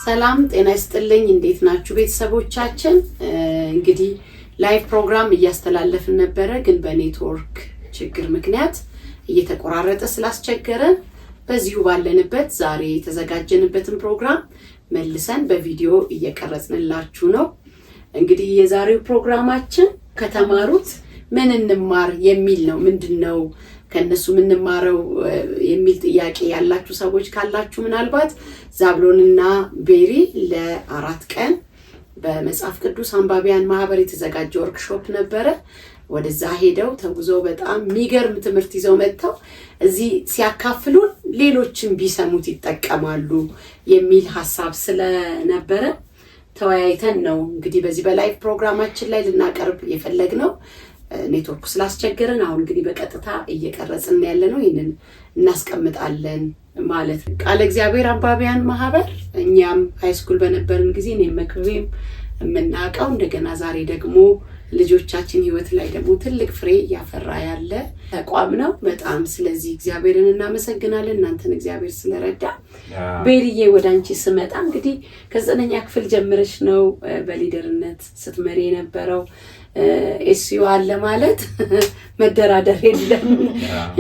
ሰላም ጤና ይስጥልኝ እንዴት ናችሁ ቤተሰቦቻችን እንግዲህ ላይቭ ፕሮግራም እያስተላለፍን ነበር ግን በኔትወርክ ችግር ምክንያት እየተቆራረጠ ስላስቸገረን በዚሁ ባለንበት ዛሬ የተዘጋጀንበትን ፕሮግራም መልሰን በቪዲዮ እየቀረጽንላችሁ ነው እንግዲህ የዛሬው ፕሮግራማችን ከተማሩት ምን እንማር የሚል ነው ምንድነው ከነሱ ምን እንማረው የሚል ጥያቄ ያላችሁ ሰዎች ካላችሁ ምናልባት ዛብሎንና ቤሪ ለአራት ቀን በመጽሐፍ ቅዱስ አንባቢያን ማህበር የተዘጋጀ ወርክሾፕ ነበረ ወደዛ ሄደው ተጉዘው በጣም የሚገርም ትምህርት ይዘው መጥተው እዚህ ሲያካፍሉን ሌሎችም ቢሰሙት ይጠቀማሉ የሚል ሐሳብ ስለነበረ ተወያይተን ነው እንግዲህ በዚህ በላይቭ ፕሮግራማችን ላይ ልናቀርብ የፈለግነው ኔትወርክ ስላስቸገረን አሁን እንግዲህ በቀጥታ እየቀረጽን ያለነው ይሄንን እናስቀምጣለን ማለት ቃል እግዚአብሔር አንባቢያን ማህበር እኛም ሃይስኩል በነበርን ጊዜ ነው መክብሬም የምናውቀው እንደገና ዛሬ ደግሞ ልጆቻችን ህይወት ላይ ደግሞ ትልቅ ፍሬ ያፈራ ያለ ተቋም ነው በጣም ስለዚህ እግዚአብሔርን እናመሰግናለን እናንተን እግዚአብሔር ስለረዳ ቤሪዬ ወዳንቺ ስመጣ እንግዲህ ከዘጠነኛ ክፍል ጀምረሽ ነው በሊደርነት ስትመሪ የነበረው ኤስዩ አለ ማለት መደራደር የለም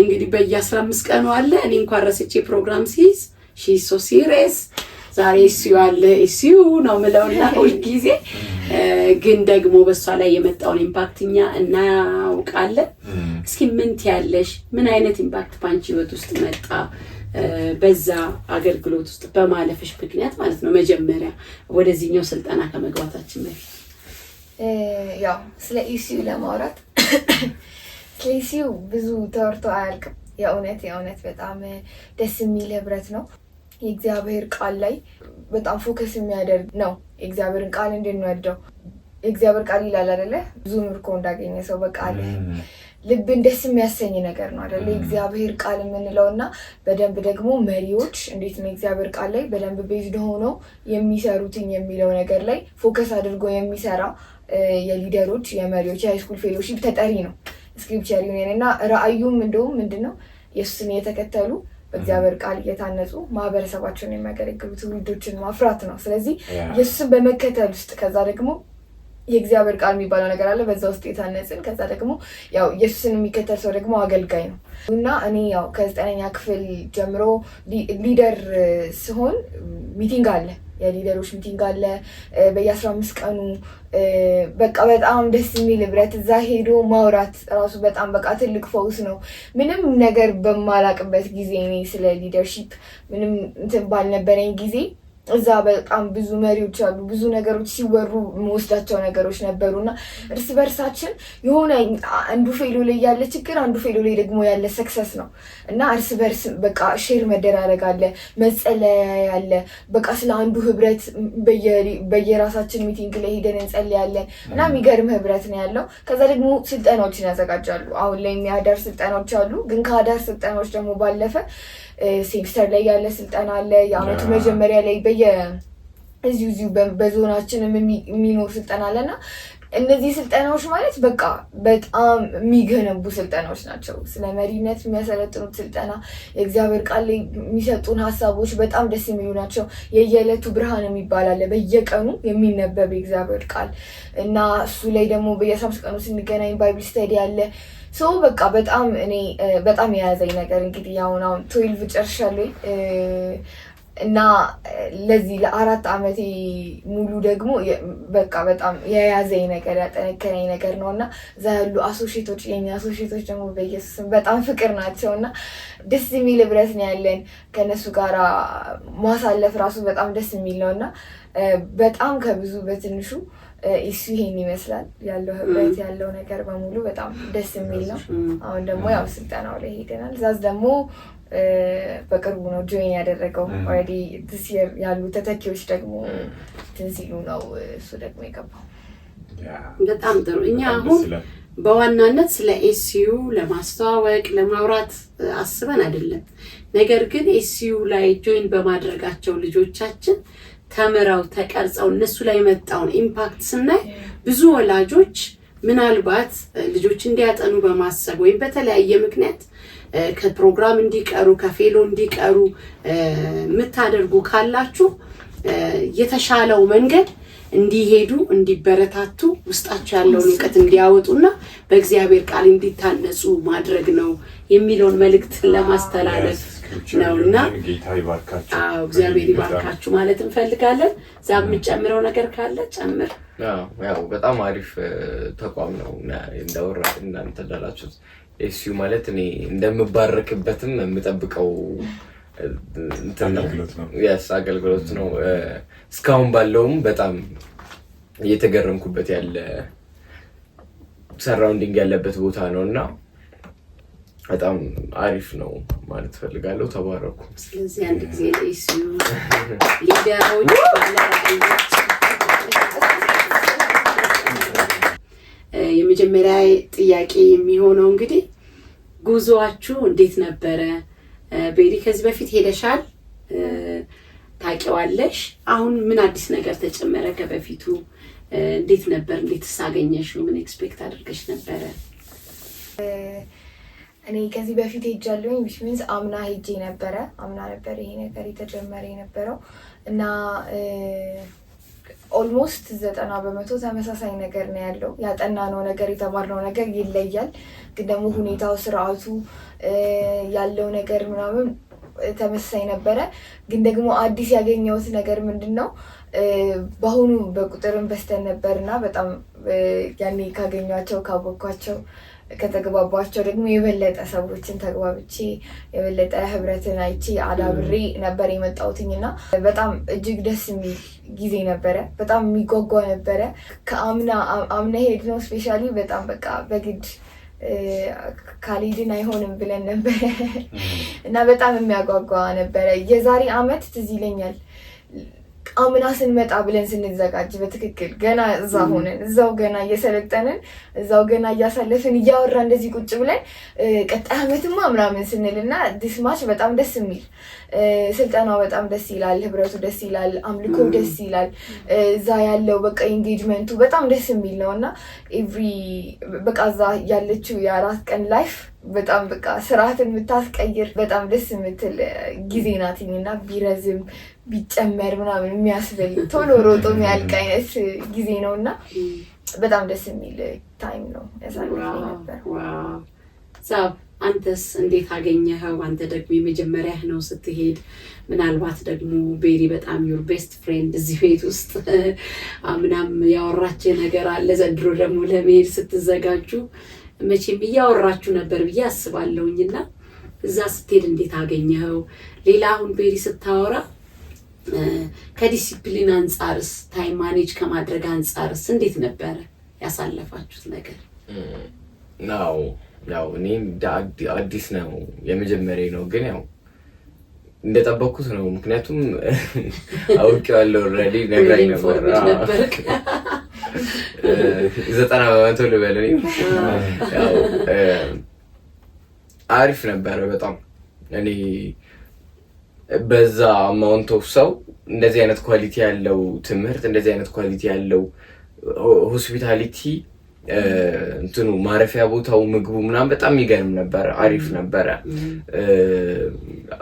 እንግዲህ በየ15 ቀኑ አለ እኔ እንኳን ረስቼ ፕሮግራም ሲይዝ ሺ ሶ ሲሪየስ ዛሬ ኤስዩ አለ ኤስዩ ነው ምለውና ሁሉ ጊዜ ግን ደግሞ በሷ ላይ የመጣውን ኢምፓክትኛ እናውቃለን እስኪ ምን ትያለሽ ምን አይነት ኢምፓክት ባንቺ ህይወት ውስጥ መጣ በዛ አገልግሎት ውስጥ በማለፍሽ ምክንያት ማለት ነው መጀመሪያ ወደዚህኛው ስልጠና ከመግባታችን በፊት ያው ስለ ኢሲዩ ለማውራት ስለ ኢሲዩ ብዙ ተወርቶ አያልቅም የእውነት በጣም ደስ የሚል ህብረት ነው የእግዚአብሔር ቃል ላይ በጣም ፎከስ የሚያደርግ ነው የእግዚአብሔርን ቃል እንድንወደው የእግዚአብሔር ቃል ይላል አይደለ ብዙ ምርኮ እንዳገኘ ሰው በቃል ልብን ደስ የሚያሰኝ ነገር ነው አይደለ የእግዚአብሔር ቃል የምንለውና በደንብ ደግሞ መሪዎች እንዴት ነው የእግዚአብሔር ቃል ላይ በደንብ ቤዝድ ሆኖ የሚሰሩትን የሚለው ነገር ላይ ፎከስ አድርጎ የሚሰራ የሊደሮች የመሪዎች የሃይስኩል ፌሎሺፕ ተጠሪ ነው ስክሪፕቸር ዩኒየንና ራእዩም እንደውም ምንድነው ኢየሱስን የተከተሉ በእግዚአብሔር ቃል እየታነጹ ማህበረሰባቸውን የሚያገለግሉ ትውልዶችን ማፍራት ነው ስለዚህ ኢየሱስን በመከተል ውስጥ ከዛ ደግሞ የእግዚአብሔር ቃል የሚባለው ነገር አለ በዛ ውስጥ የታነጽን ከዛ ደግሞ ያው ኢየሱስን የሚከተል ሰው ደግሞ አገልጋይ ነው እና እኔ ያው ከ9ኛ ክፍል ጀምሮ ሊደር ሲሆን ሚቲንግ አለ የሊደሮች ሚቲንግ አለ በየ15 ቀኑ በቃ በጣም ደስ የሚል ህብረት እዛ ሄዶ ማውራት ራሱ በጣም በቃ ትልቅ ፈውስ ነው ምንም ነገር በማላቅበት ጊዜ እኔ ስለ ሊደርሺፕ ምንም እንትን ባልነበረኝ ጊዜ እዛ በጣም ብዙ መሪዎች አሉ ብዙ ነገሮች ሲወሩ መወስዳቸው ነገሮች ነበሩና እርስ በርሳችን የሆነ አንዱ ፌሎ ላይ ያለ ችግር አንዱ ፌሎ ላይ ደግሞ ያለ ሰክሰስ ነው እና እርስ በርስ በቃ ሼር መደራረግ አለ መጸለያ ያለ በቃ ስለ አንዱ ህብረት በየራሳችን ሚቲንግ ላይ ሄደን እንጸልያለን እና የሚገርም ህብረት ነው ያለው ከዛ ደግሞ ስልጠናዎችን ያዘጋጃሉ አሁን ላይ የሚያዳር ስልጠናዎች አሉ ግን ከአዳር ስልጠናዎች ደግሞ ባለፈ ሴሚስተር ላይ ያለ ስልጠና አለ የአመቱ መጀመሪያ ላይ እዚሁ በዞናችንም የሚኖር ስልጠና አለና እነዚህ ስልጠናዎች ማለት በቃ በጣም የሚገነቡ ስልጠናዎች ናቸው ስለ መሪነት የሚያሰለጥኑት ስልጠና የእግዚአብሔር ቃል ላይ የሚሰጡን ሀሳቦች በጣም ደስ የሚሉ ናቸው የየዕለቱ ብርሃን የሚባል አለ በየቀኑ የሚነበብ የእግዚአብሔር ቃል እና እሱ ላይ ደግሞ በየ15 ቀኑ ስንገናኝ ባይብል ስተዲ አለ ሶ በቃ በጣም እኔ በጣም የያዘኝ ነገር እንግዲህ አሁን 12 ጨርሻለሁ እና ለዚህ ለ4 አመቴ ሙሉ ደግሞ በቃ በጣም የያዘኝ ነገር ያጠነከረኝ ነገር ነውና እዛ ያሉ አሶሺየቶች የኛ አሶሺየቶች ደግሞ በኢየሱስ በጣም ፍቅር ናቸውና ደስ የሚል ህብረት ነው ያለን ከነሱ ጋር ማሳለፍ ራሱ በጣም ደስ የሚል ነውና በጣም ከብዙ በትንሹ እሱ ይሄን ይመስላል ያለው ህብረት ያለው ነገር በሙሉ በጣም ደስ የሚል ነው አሁን ደግሞ ያው ስልጠናው ላይ ሄደናል ዛዝ ደግሞ በቅርቡ ነው ጆይን ያደረገው ኦሬዲ this year ያሉ ተተኪዎች ደግሞ ትንሲሉ ነው እሱ ደግሞ የገባው በጣም ጥሩ እኛ አሁን በዋናነት ስለ ኤስዩ ለማስተዋወቅ ለማውራት አስበን አይደለም ነገር ግን ኤስዩ ላይ ጆይን በማድረጋቸው ልጆቻችን ተመራው ተቀርጸው እነሱ ላይ መጣውን ኢምፓክት ስናይ ብዙ ወላጆች ምናልባት ልጆች እንዲያጠኑ በማሰብ ወይ በተለያየ ምክንያት ከፕሮግራም እንዲቀሩ ከፌሎ እንዲቀሩ ምታደርጉ ካላችሁ የተሻለው መንገድ እንዲሄዱ እንዲበረታቱ ውስጣቸው ያለውን ዕውቀት እንዲያወጡና በእግዚአብሔር ቃል እንዲታነጹ ማድረግ ነው የሚለውን መልእክት ለማስተላለፍ ነውና ጌታ ይባርካችሁ። እግዚአብሔር ይባርካችሁ ማለት እንፈልጋለን። ዛብ የምጨምረው ነገር ካለ ጨምር። ያው በጣም አሪፍ ተቋም ነው እንደወራ እናንተ እንዳላችሁት ኤስዩ ማለት እኔ እንደምባረክበትም የምጠብቀው አገልግሎት ነው። እስካሁን ባለውም በጣም እየተገረምኩበት ያለ ሰራውንዲንግ ያለበት ቦታ ነውና በጣም አሪፍ ነው ማለት ፈልጋለሁ። ተባረኩ። ስለዚህ አንድ ጊዜ ኤስዩ ሊደሮች የመጀመሪያ ጥያቄ የሚሆነው እንግዲህ ጉዞአችሁ እንዴት ነበረ? ቤሪ ከዚህ በፊት ሄደሻል፣ ታውቂዋለሽ። አሁን ምን አዲስ ነገር ተጨመረ ከበፊቱ? እንዴት ነበር? እንዴት ሳገኘሽው? ምን ኤክስፔክት አድርገሽ ነበረ? እኔ ከዚህ በፊት ሄጃለሁኝ which means አምና ሄጄ ነበረ። አምና ነበር ይሄ ነገር የተጀመረ የነበረው እና ኦልሞስት 90% ተመሳሳይ ነገር ነው ያለው። ያጠናነው ነገር የተማርነው ነገር ይለያል፣ ግን ደግሞ ሁኔታው ስርዓቱ ያለው ነገር ምናምን ተመሳሳይ ነበረ። ግን ደግሞ አዲስ ያገኘሁት ነገር ምንድነው በአሁኑ በቁጥርም በስተን ነበርና በጣም ያኔ ካገኟቸው ካወቅኳቸው ከተግባባቸው ደግሞ የበለጠ ሰዎችን ተግባብቼ የበለጠ ህብረትን አይቼ አዳብሬ ነበር የመጣሁትኝና በጣም እጅግ ደስ የሚል ጊዜ ነበረ። በጣም የሚጓጓ ነበረ። ከአምና ሄድነው ስፔሻሊ በጣም በቃ በግድ ካልሄድን አይሆንም ብለን ነበረ እና በጣም የሚያጓጓ ነበረ። የዛሬ አመት ትዝ ይለኛል አምና ስንመጣ ብለን ስንዘጋጅ በትክክል ገና እዛ ሆነን እዛው ገና እየሰለጠንን እዛው ገና እያሳለፍን እያወራ እንደዚህ ቁጭ ብለን ቀጣይ አመትማ ምናምን ስንልና ዲስማች በጣም ደስ የሚል ስልጠናው በጣም ደስ ይላል፣ ህብረቱ ደስ ይላል፣ አምልኮ ደስ ይላል። እዛ ያለው በቃ ኢንጌጅመንቱ በጣም ደስ የሚል ነውና ኤቭሪ በቃ እዛ ያለችው የ4 ቀን ላይፍ በጣም በቃ ስርዓትን የምታስቀይር በጣም ደስ የምትል ጊዜ ናትኝና ቢረዝም ቢጨመር ምናምን የሚያስብል ቶሎ ሮጦ የሚያልቅ አይነት ጊዜ ነውና በጣም ደስ የሚል ታይም ነው ያሳለፈኝ ነበር። ዛብ አንተስ እንዴት አገኘኸው? አንተ ደግሞ የመጀመሪያህ ነው ስትሄድ፣ ምናልባት ደግሞ ቤሪ በጣም ዩር ቤስት ፍሬንድ እዚህ ቤት ውስጥ አምናም ያወራችህ ነገር አለ። ዘንድሮ ደግሞ ለመሄድ ስትዘጋጁ መቼም እያወራችሁ ነበር ብዬ አስባለሁኝና እዛ ስትሄድ እንዴት አገኘኸው? ሌላ አሁን ቤሪ ስታወራ ከዲሲፕሊን አንጻርስ ታይም ማኔጅ ከማድረግ አንጻርስ እንዴት ነበረ ያሳለፋችሁት ነገር? ያው እኔ አዲስ ነው የመጀመሪያ ነው፣ ግን ያው እንደጠበኩት ነው። ምክንያቱም አውቄዋለሁ ኦልሬዲ ነግራኝ ነበር። 90% ልበል ያው አሪፍ ነበረ በጣም። እኔ በዛ አማውንት ኦፍ ሰው እንደዚህ አይነት ኳሊቲ ያለው ትምህርት እንደዚህ አይነት ኳሊቲ ያለው ሆስፒታሊቲ እንትኑ ማረፊያ ቦታው ምግቡ ምናምን በጣም የሚገርም ነበር። አሪፍ ነበረ።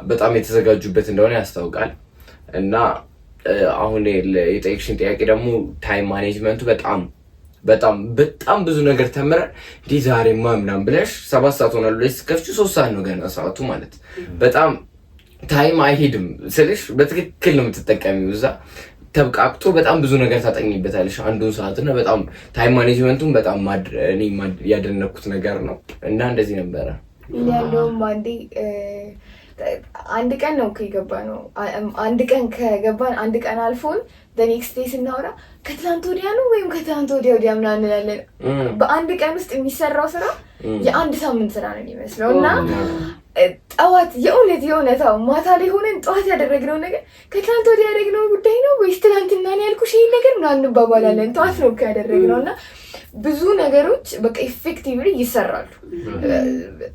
በጣም የተዘጋጁበት እንደሆነ ያስታውቃል። እና አሁን የጠየቅሽኝ ጥያቄ ደግሞ ታይም ማኔጅመንቱ በጣም ብዙ ነገር ተምረን እንዲህ ዛሬማ ምናምን ብለሽ 7 ሰዓት ሆናል ብለሽ ስትከፍቺ 3 ሰዓት ነው ገና ሰዓቱ ማለት በጣም ታይም አይሄድም ስልሽ በትክክል ነው የምትጠቀሚው። እዛ ተብቃቅቶ በጣም ብዙ ነገር ታጠኝበታለሽ አንዱን ሰዓት እና በጣም ታይም ማኔጅመንቱን በጣም እኔ ያደነኩት ነገር ነው እና እንደዚህ ነበረ። ያለውም አንድ ቀን ነው ከገባ ነው አንድ ቀን ከገባን አንድ ቀን አልፎን በኔክስት ዴይ ስናወራ ከትላንት ወዲያ ነው ወይም ከትላንት ወዲያ ምናምን እንላለን። በአንድ ቀን ውስጥ የሚሰራው ስራ የአንድ ሳምንት ስራ ነው የሚመስለው እና ጠዋት የእውነታው ማታ ላይ ሆነን ጠዋት ያደረግነው ነገር ከትላንት ወዲያ ያደረግነው ጉዳይ ነው ወይስ ትላንትና ነው ያልኩሽ ይሄን ነገር ምናምን እንባባላለን። ጠዋት ነው ያደረግነው እና ብዙ ነገሮች በቃ ኢፌክቲቭሊ ይሰራሉ።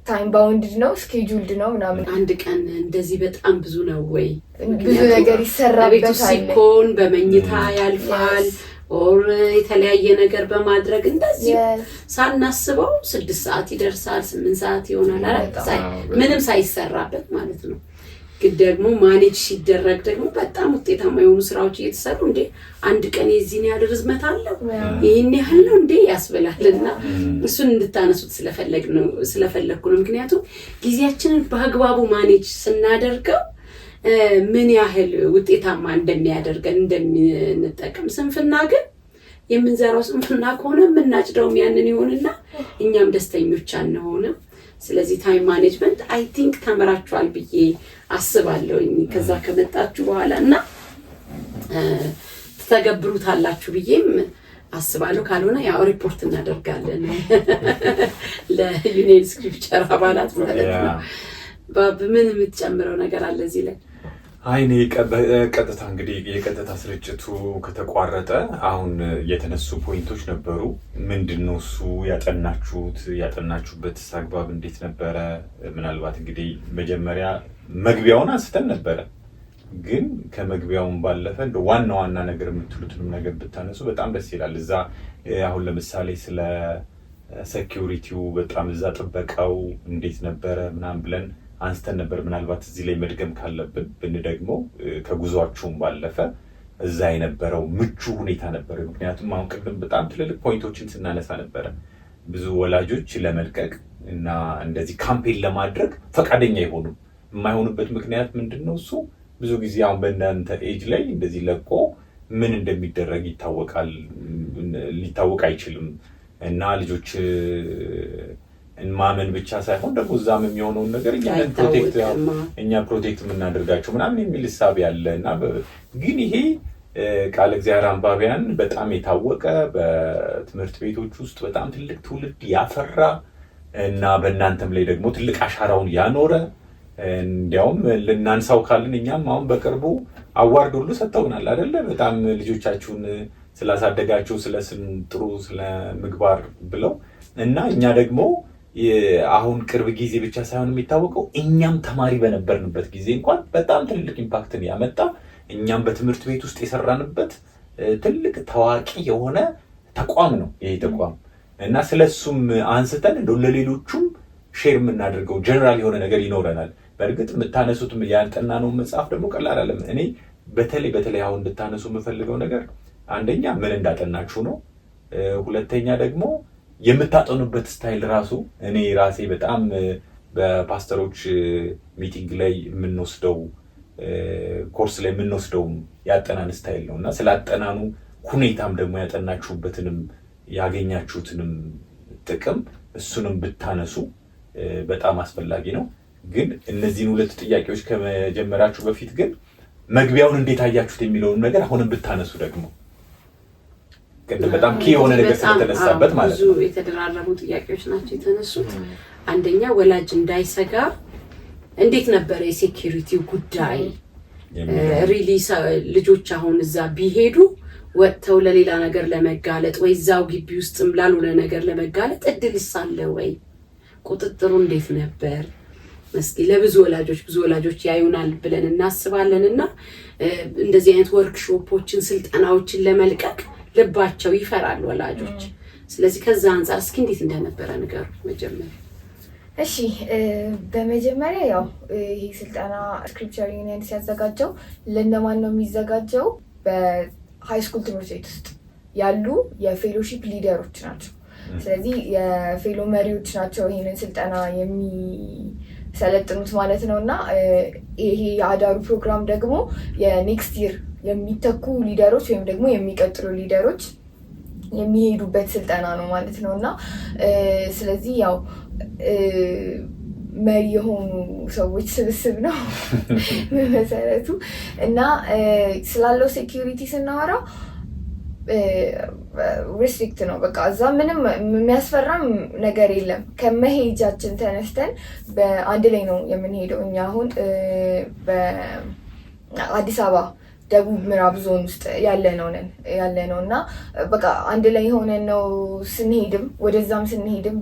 ታይም ባውንድድ ነው፣ ስኬጁልድ ነው ምናምን። አንድ ቀን እንደዚህ በጣም ብዙ ነው ወይ ብዙ ነገር ይሰራበታል። ሲኮን በመኝታ ያልፋል ኦር የተለያየ ነገር በማድረግ እንደዚህ ሳናስበው 6 ሰዓት ይደርሳል፣ 8 ሰዓት ይሆናል ምንም ሳይሰራበት ማለት ነው። ግን ደግሞ ማኔጅ ሲደረግ ደግሞ በጣም ውጤታማ የሆኑ ስራዎች እየተሰሩ እንዴ አንድ ቀን የዚህን ያህል ርዝመት አለው ይሄን ያህል ነው እንዴ ያስበላልና እሱን እንድታነሱት ስለፈለኩ ነው። ምክንያቱም ጊዜያችንን በአግባቡ ማኔጅ ስናደርገው ምን ያህል ውጤታማ እንደሚያደርገን እንደምንጠቀም። ስንፍና ግን የምንዘራው ስንፍና ከሆነ የምናጭደውም ያንን ይሆንና እኛም ደስተኞች አንሆንም። ስለዚህ ታይም ማኔጅመንት አይ ቲንክ ተመራችኋል ብዬ አስባለሁ ከዛ ከመጣችሁ በኋላ እና ተገብሩታላችሁ ብዬም አስባለሁ። ካልሆነ ያው ሪፖርት እናደርጋለን ለዩኒየን ስክሪፕቸር አባላት ማለት ነው። ምን የምትጨምረው ነገር አለ እዚህ ላይ? አይኔ ቀጥታ እንግዲህ የቀጥታ ስርጭቱ ከተቋረጠ አሁን የተነሱ ፖይንቶች ነበሩ። ምንድነው እሱ ያጠናችሁበት አግባብ እንዴት ነበረ? ምናልባት እንግዲህ መጀመሪያ መግቢያውን አንስተን ነበረ፣ ግን ከመግቢያውን ባለፈ እንደ ዋና ነገር የምትሉትንም ነገር ብታነሱ በጣም ደስ ይላል። እዛ አሁን ለምሳሌ ስለ ሴኩሪቲው በጣም እዛ ጥበቃው እንዴት ነበረ ምናምን ብለን አንስተን ነበር። ምናልባት እዚህ ላይ መድገም ካለብን ብንደግመው ከጉዟችሁም ባለፈ እዛ የነበረው ምቹ ሁኔታ ነበር። ምክንያቱም አሁን ቅድም በጣም ትልልቅ ፖይንቶችን ስናነሳ ነበረ። ብዙ ወላጆች ለመልቀቅ እና እንደዚህ ካምፔን ለማድረግ ፈቃደኛ የማይሆኑበት ምክንያት ምንድነው? እሱ ብዙ ጊዜ አሁን በእናንተ ኤጅ ላይ እንደዚህ ለቆ ምን እንደሚደረግ ሊታወቅ አይችልም እና ልጆች ማመን ብቻ ሳይሆን ደግሞ እዛም የሚሆነውን ነገር እኛ ፕሮቴክት የምናደርጋቸው ምናምን የሚል ሀሳብ ያለ እና ግን ይሄ ቃለ እግዚአብሔር አንባቢያን በጣም የታወቀ በትምህርት ቤቶች ውስጥ በጣም ትልቅ ትውልድ ያፈራ እና በእናንተም ላይ ደግሞ ትልቅ አሻራውን ያኖረ እንዲያውም ልናንሳው ካልን እኛም አሁን በቅርቡ አዋርድ ሁሉ ሰጥተውናል አይደለ? በጣም ልጆቻችሁን ስላሳደጋችሁ ስለ ጥሩ ስለ ምግባር ብለው እና እኛ ደግሞ አሁን ቅርብ ጊዜ ብቻ ሳይሆን የሚታወቀው እኛም ተማሪ በነበርንበት ጊዜ እንኳን በጣም ትልቅ ኢምፓክትን ያመጣ እኛም በትምህርት ቤት ውስጥ የሰራንበት ትልቅ ታዋቂ የሆነ ተቋም ነው ይሄ ተቋም እና ስለሱም አንስተን እንደው ለሌሎቹም ሼር የምናደርገው ጀነራል የሆነ ነገር ይኖረናል። በእርግጥ የምታነሱት ያልጠናነው መጽሐፍ ደግሞ ቀላል አይደለም። እኔ በተለይ አሁን እንድታነሱ የምፈልገው ነገር አንደኛ ምን እንዳጠናችሁ ነው። ሁለተኛ ደግሞ የምታጠኑበት ስታይል ራሱ እኔ ራሴ በጣም በፓስተሮች ሚቲንግ ላይ የምንወስደው ኮርስ ላይ የምንወስደው ያጠናን ስታይል ነው እና ስላጠናኑ ሁኔታም ደግሞ ያጠናችሁበትንም ያገኛችሁትንም ጥቅም እሱንም ብታነሱ በጣም አስፈላጊ ነው። ግን እነዚህን ሁለት ጥያቄዎች ከመጀመራችሁ በፊት ግን መግቢያውን እንዴት አያችሁት የሚለውን ነገር አሁንም ብታነሱ ደግሞ በጣም የሆነ ነገር ስለተነሳበት ማለት ነው። ብዙ የተደራረቡ ጥያቄዎች ናቸው የተነሱት። አንደኛ ወላጅ እንዳይሰጋ እንዴት ነበር የሴኩሪቲው ጉዳይ? ሪሊ ልጆች አሁን እዛ ቢሄዱ ወጥተው ለሌላ ነገር ለመጋለጥ ወይ እዛው ግቢ ውስጥም ላልሆነ ነገር ለመጋለጥ እድል ይሳለ ወይ? ቁጥጥሩ እንዴት ነበር? እስኪ ብዙ ወላጆች ያዩናል ብለን እናስባለን እና እንደዚህ አይነት ወርክሾፖችን ስልጠናዎችን ለመልቀቅ ልባቸው ይፈራል ወላጆች። ስለዚህ ከዛ አንፃር እስኪ እንዴት እንደነበረ ንገሩ መጀመሪያ። እሺ በመጀመሪያ ያው ይሄ ስልጠና ስክሪፕቸር ዩኒየን ሲያዘጋጀው ለነማን ነው የሚዘጋጀው? በሃይ ስኩል ትምህርት ቤት ውስጥ ያሉ የፌሎሺፕ ሊደሮች ናቸው። ስለዚህ የፌሎ መሪዎች ናቸው ይሄንን ስልጠና የሚሰለጥኑት ማለት ነው እና ይሄ የአዳሩ ፕሮግራም ደግሞ የኔክስት ይር የሚተኩ ሊደሮች ወይም ደግሞ የሚቀጥሉ ሊደሮች የሚሄዱበት ስልጠና ነው ማለት ነው እና ስለዚህ ያው መሪ የሆኑ ሰዎች ስብስብ ነው በመሰረቱ እና ስላለው ሴኩሪቲ ስናወራ ሪስትሪክት ነው። በቃ እዛ ምንም የሚያስፈራም ነገር የለም። ከመሄጃችን ተነስተን በአንድ ላይ ነው የምንሄደው። እኛ አሁን በአዲስ አበባ ደቡብ ምዕራብ ዞን ውስጥ ያለ ነው እና በቃ አንድ ላይ ሆነን ነው ስንሄድም ወደዛም ስንሄድም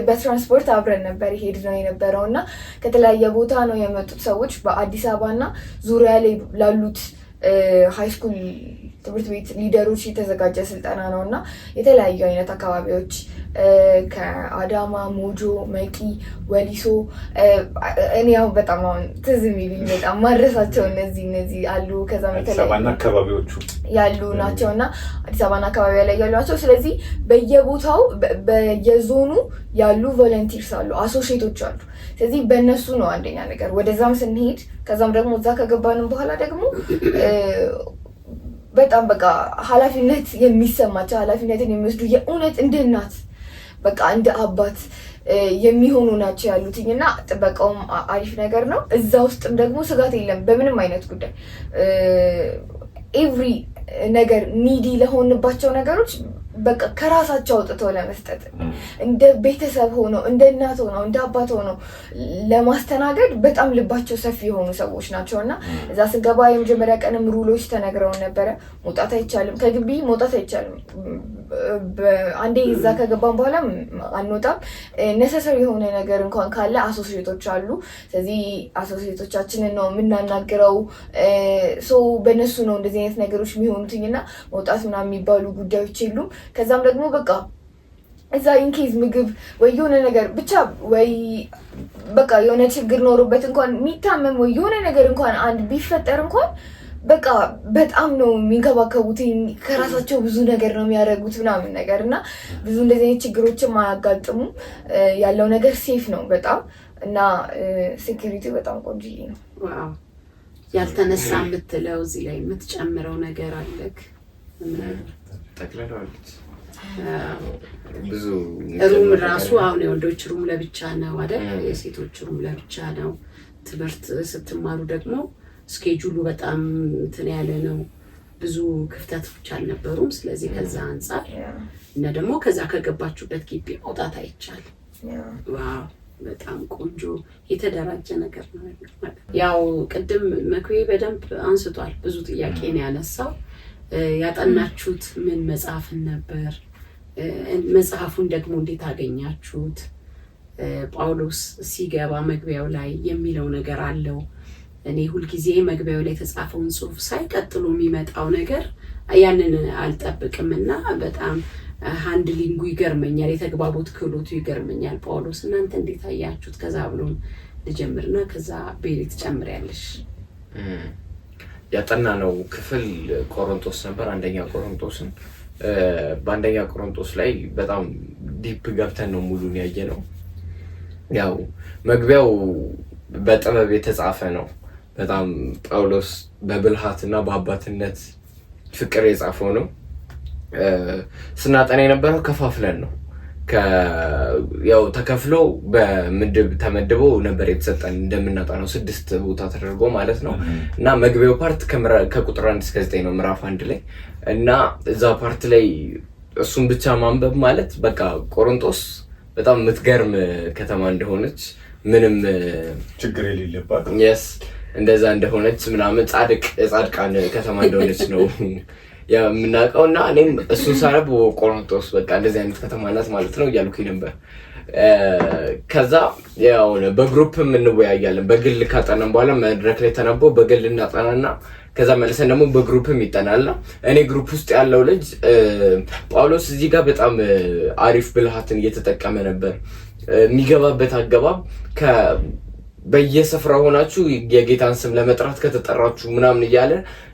በትራንስፖርት አብረን ነበር ይሄድ ነው የነበረው እና ከተለያየ ቦታ ነው የመጡት ሰዎች በአዲስ አበባ እና ዙሪያ ላይ ላሉት ሃይ ስኩል ትምህርት ቤት ሊደሮች የተዘጋጀ ስልጠና ነው እና የተለያዩ አይነት አካባቢዎች ከአዳማ፣ ሞጆ፣ መቂ፣ ወሊሶ እኔ ያው በጣም አሁን ትዝ የሚሉኝ በጣም ማድረሳቸው እነዚህ አሉ። ከዛ አዲስ አካባቢዎቹ ያሉ ናቸው እና አዲስ አበባና አካባቢ ላይ ያሉ ናቸው። ስለዚህ በየቦታው በየዞኑ ያሉ ቮለንቲርስ አሉ፣ አሶሺዬቶች አሉ። ስለዚህ በእነሱ ነው አንደኛ ነገር ወደዛም ስንሄድ ከዛም ደግሞ እዛ ከገባንም በኋላ ደግሞ በጣም በቃ ኃላፊነት የሚሰማቸው ኃላፊነትን የሚወስዱ የእውነት እንደ እናት በቃ እንደ አባት የሚሆኑ ናቸው ያሉትኝ እና ጥበቃውም አሪፍ ነገር ነው። እዛ ውስጥም ደግሞ ስጋት የለም በምንም አይነት ጉዳይ። ኤቭሪ ነገር ኒዲ ለሆንባቸው ነገሮች በቃ ከራሳቸው አውጥተው ለመስጠት እንደ ቤተሰብ ሆነው እንደ እናት ሆነው እንደ አባት ሆነው ለማስተናገድ በጣም ልባቸው ሰፊ የሆኑ ሰዎች ናቸው እና እዛ ስገባ የመጀመሪያ ቀንም ሩሎች ተነግረውን ነበረ። መውጣት አይቻልም፣ ከግቢ መውጣት አይቻልም። አንዴ እዛ ከገባን በኋላ አንወጣም። ነሰሰሪ የሆነ ነገር እንኳን ካለ አሶሲዬቶች አሉ። ስለዚህ አሶሲዬቶቻችንን ነው የምናናግረው። በእነሱ ነው እንደዚህ አይነት ነገሮች የሚሆኑትኝና መውጣት ምናምን የሚባሉ ጉዳዮች የሉም። ከዛም ደግሞ በቃ እዛ ኢንኬዝ ምግብ ወይ የሆነ ነገር ብቻ ወይ በቃ የሆነ ችግር ኖሮበት እንኳን የሚታመም ወይ የሆነ ነገር እንኳን አንድ ቢፈጠር እንኳን በቃ በጣም ነው የሚንከባከቡት። ከራሳቸው ብዙ ነገር ነው የሚያደርጉት ምናምን ነገር እና ብዙ እንደዚህ አይነት ችግሮችም አያጋጥሙም። ያለው ነገር ሴፍ ነው በጣም እና ሴኩሪቲ በጣም ቆንጆ ነው። ዋው ያልተነሳ የምትለው እዚህ ላይ የምትጨምረው ነገር አለክ? ጠቅላላዎች ብዙ ሩም ራሱ አሁን የወንዶች ሩም ለብቻ ነው አይደል? የሴቶች ሩም ለብቻ ነው። ትምህርት ስትማሩ ደግሞ ስኬጁሉ በጣም እንትን ያለ ነው። ብዙ ክፍተቶች አልነበሩም። ስለዚህ ከዛ አንፃር እና ደግሞ ከዛ ከገባችሁበት ግቢ መውጣት አይቻልም። ዋው በጣም ቆንጆ የተደራጀ ነገር ነው ማለት። ያው ቅድም መክዌ በደንብ አንስቷል። ብዙ ጥያቄ ነው ያነሳው። ያጠናችሁት ምን መጽሐፍን ነበር? መጽሐፉን ደግሞ እንዴት አገኛችሁት? ጳውሎስ ሲገባ መግቢያው ላይ የሚለው ነገር አለው። እኔ ሁልጊዜ መግቢያው ላይ የተጻፈውን ጽሑፍ ሳይ ቀጥሎ የሚመጣው ነገር ያንን አልጠብቅምና በጣም ሃንድሊንጉ ይገርመኛል፣ የተግባቦት ክህሎቱ ይገርመኛል። ጳውሎስ እናንተ እንዴት አያችሁት? ከዛ ብሎን ልጀምርና ከዛ ቤሪ ትጨምሪያለሽ። ያጠናነው ክፍል ቆሮንቶስ ነበር። አንደኛ ቆሮንቶስን በአንደኛ ቆሮንቶስ ላይ በጣም ዲፕ ገብተን ነው ሙሉን ያየነው። ያው መግቢያው በጥበብ የተጻፈ ነው። በጣም ጳውሎስ በብልሃትና በአባትነት ፍቅር የጻፈው ነው። ስናጠና የነበረው ከፋፍለን ነው። ያው ተከፍሎ በምድብ ተመድበው ነበር የተሰጠን እንደምናጠናው 6 ቦታ ተደርጎ ማለት ነው። እና መግቢያው ፓርት ከቁጥር 1 እስከ 9 ነው ምዕራፍ 1 ላይ እና እዛ ፓርት ላይ እሱን ብቻ ማንበብ ማለት በቃ ቆሮንቶስ በጣም የምትገርም ከተማ እንደሆነች ምንም ችግር የሌለባት እንደዛ እንደሆነች ምናምን ጻድቃን ከተማ እንደሆነች ነው የምናውቀው። እና እኔም እሱን ሳነብ ቆሮንቶስ በቃ እንደዚህ አይነት ከተማ ናት ማለት ነው እያልኩኝ ነበር። ከዛ ያው በግሩፕ እንወያያለን። በግል ካጠናን በኋላ መድረክ ላይ ተነቦ በግል እናጠናና ከዛ መልሰን ደግሞ በግሩፕም ይጠናልና እኔ ግሩፕ ውስጥ ያለው ልጅ ጳውሎስ እዚህ ጋር በጣም አሪፍ ብልሃትን እየተጠቀመ ነበር። የሚገባበት አገባብ በየስፍራው ሆናችሁ የጌታን ስም ለመጥራት ከተጠራችሁ ምናምን እያለ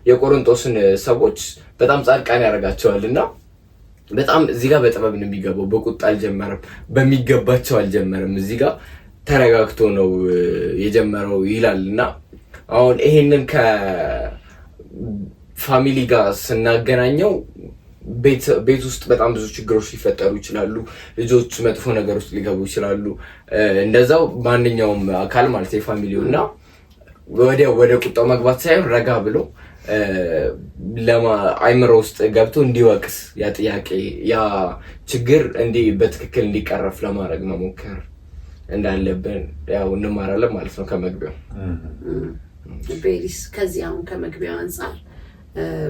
የቆሮንቶስን ሰዎች በጣም ጻድቃን ያደርጋቸዋልና በጣም እዚህ ጋር በጥበብ ነው የሚገባው። በቁጣ አልጀመረም፣ በሚገባቸው አልጀመረም። እዚህ ጋር ተረጋግቶ ነው የጀመረው ይላልና አሁን ይሄንን ከፋሚሊ ጋር ስናገናኘው ቤት ውስጥ በጣም ብዙ ችግሮች ሊፈጠሩ ይችላሉ። ልጆች መጥፎ ነገሮች ሊገቡ ይችላሉ። እንደዛው ማንኛውም አካል ማለት የፋሚሊው እና ወደ ቁጣው መግባት ሳይሆን ረጋ ብሎ አይምሮ ውስጥ ገብቶ እንዲወቅስ ያ ጥያቄ ያ ችግር በትክክል እንዲቀረፍ ለማድረግ መሞከር እንዳለብን ያው እንማራለን ማለት ነው ከመግቢያው። ቤሪስ ከዚህ አሁን ከመግቢያው አንፃር